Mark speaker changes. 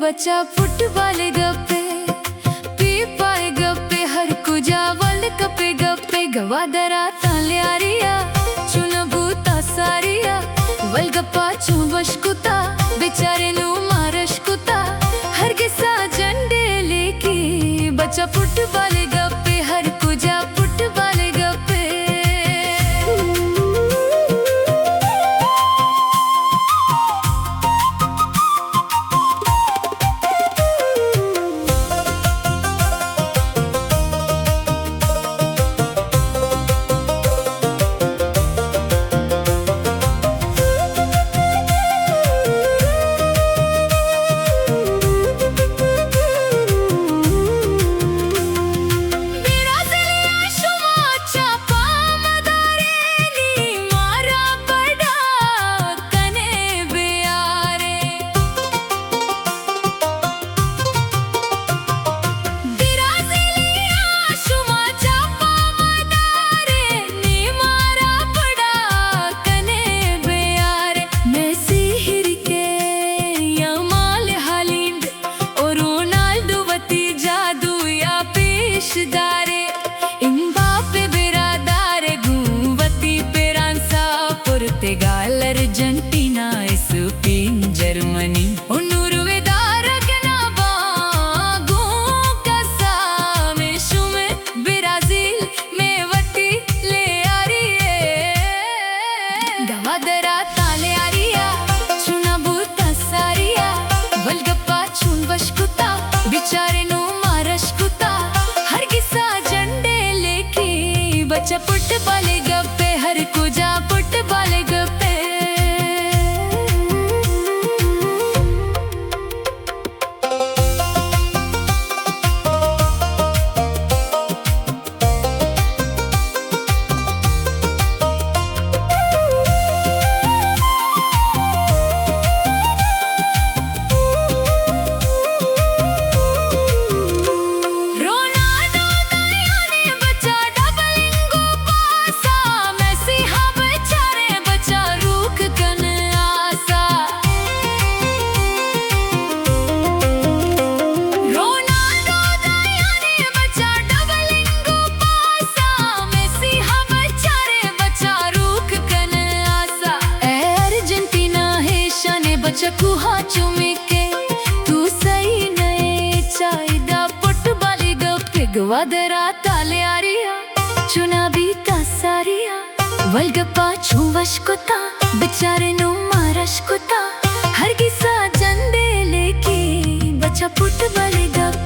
Speaker 1: बच्चा फुटबॉल गप्पे पी पाए गप्पे हर कुजा वर्ल्ड कपे गप्पे गवादरा ताल्यारिया चुनबूता सारिया वल्गप्पा चुंबशकुता बेचारे नु मारशकुता हर किसा झंडे लेकी बच्चा फुटबॉल गप्पे हर कुजा फुटबॉल गप्पे Portugal, Argentina, Spain, Germany, Uruguay, Argentina, Gukasa, Meshume, Brazil, Mevati, Learie, Gavadara, Talearia, Chunabuta, Saria, Valgappa, Chunbashkuta, Bichare nu Marashkuta, हर किसा झंडे लेके बच्चा फुटबॉल गप्पे हर कुजा फुटबॉल गप्पे चकुहा चुमिके तू सही नए चाइदा फुटबॉल गप्पे गवादरा ताल्यारिया चुनाबी तासारिया वल्गप्पा चुंबशकुता बेचारे नु मारशकुता हर किसा झंडे लेके बच्चा फुटबॉल गप्पे